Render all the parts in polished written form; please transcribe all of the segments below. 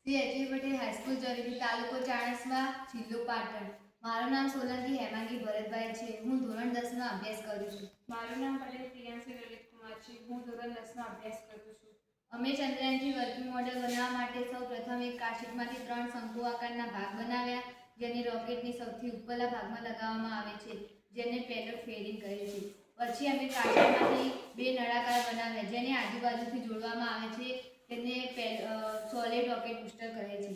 Shri એચ.વી. Patel high school જરીબી, તાલુકો ચાણસ્મા, જિલ્લો પાટણ. મારું નામ સોલંકી હેમાંગી ભરતભાઈ છે. હું ધોરણ 10 નો અભ્યાસ કરું છું. મારું નામ પટેલ પ્રિયાંશી લલિત કુમાર છે. હું ધોરણ 10 નો અભ્યાસ કરું છું. અમે ચંદ્રયાન-3 વર્કિંગ મોડેલ બનાવવા માટે સૌ પ્રથમ એક કાશીટમાંથી 3 શંકુ આકારના ભાગ બનાવ્યા, જેને રોકેટની સૌથી ઉપરના ભાગમાં લગાવવામાં આવે છે, જેને પેલોડ ફેરિંગ કહે છે. પછી અમે કાશીટમાંથી 2 નળાકાર બનાવ્યા, જેને આજુબાજુથી જોડવામાં આવે છે, તેને સોલિડ રોકેટ બૂસ્ટર કહે છે.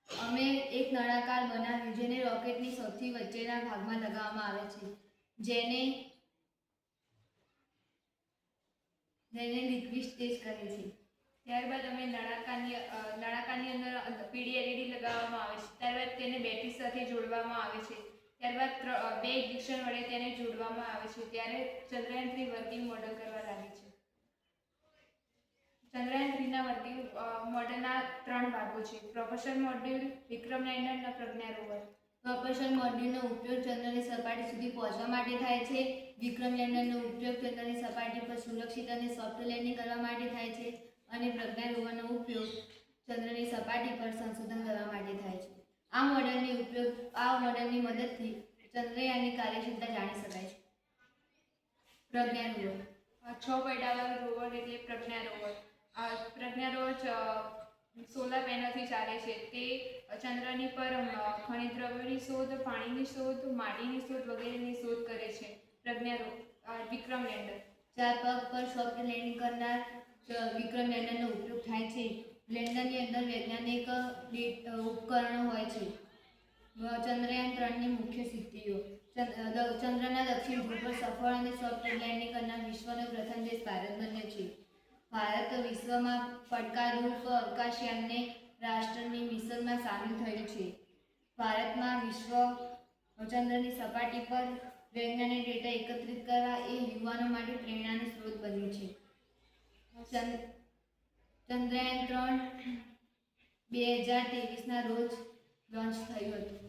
અમે એક નળાકાર બનાવ્યું, જેને રોકેટની સૌથી વચ્ચેના ભાગમાં લગાવવામાં આવે છે, જેને લિક્વિડ સ્ટેજ કહે છે. ત્યારબાદ અમે નળાકારની અંદર પીળી LED લગાવવામાં આવે છે. ત્યારબાદ તેને બેટરી સાથે જોડવામાં આવે છે. ત્યારબાદ 2 ઇન્જેક્શન વડે તેને જોડવામાં આવે છે. ત્યારે ચંદ્રયાન-3 વર્કિંગ મોડેલ કરવા લાગે છે. ચંદ્રયાન-3ના વર્કિંગ મોડેલના 3 ભાગો છે: પ્રોપલ્શન મોડ્યુલ, વિક્રમ લેન્ડર અને પ્રજ્ઞા રોવર. પ્રોપલ્શન મોડ્યુલનો ઉપયોગ ચંદ્રની સપાટી સુધી પહોંચવા માટે થાય છે. વિક્રમ લેન્ડરનો ઉપયોગ ચંદ્રની સપાટી પર સુરક્ષિત અને સોફ્ટ લેન્ડિંગ કરવા માટે થાય છે, અને પ્રજ્ઞા રોવરનો ઉપયોગ ચંદ્રની સપાટી પર સંશોધન કરવા માટે થાય છે. આ મોડેલની મદદથી ચંદ્રયાનની કાર્યક્ષમતા જાણી શકાય છે. પ્રજ્ઞા રોવર 6 પૈડાવાળું રોવર એટલે પ્રજ્ઞા રોવર. પ્રજ્ઞા રોવર સોલાર પેનલથી ચાલે છે. તે ચંદ્રની પર ખનિજ દ્રવ્યોની શોધ, પાણીની શોધ, માટીની શોધ વગેરેની શોધ કરે છે. વિક્રમ લેન્ડર 4 પગ પર સોફ્ટ લેન્ડિંગ કરનાર વિક્રમ લેન્ડરનો ઉપયોગ થાય છે. લેન્ડરની અંદર વૈજ્ઞાનિક ઉપકરણો હોય છે. ચંદ્રયાન-3ની મુખ્ય સિદ્ધિઓ: ચંદ્રના દક્ષિણ ધ્રુવ પર સફળ અને સોફ્ટ લેન્ડિંગ કરનાર વિશ્વનો પ્રથમ દેશ ભારત બન્યો છે. ભારત વિશ્વમાં પડકારરૂપ અવકાશયાનને રાષ્ટ્રની મિશનમાં સામેલ થયું છે. ભારતમાં ચંદ્રની સપાટી પર વૈજ્ઞાનિક ડેટા એકત્રિત કરવા એ યુવાનો માટે પ્રેરણાનો સ્ત્રોત બન્યું છે. ચંદ્રયાન-3 2023ના રોજ લોન્ચ થયું હતું.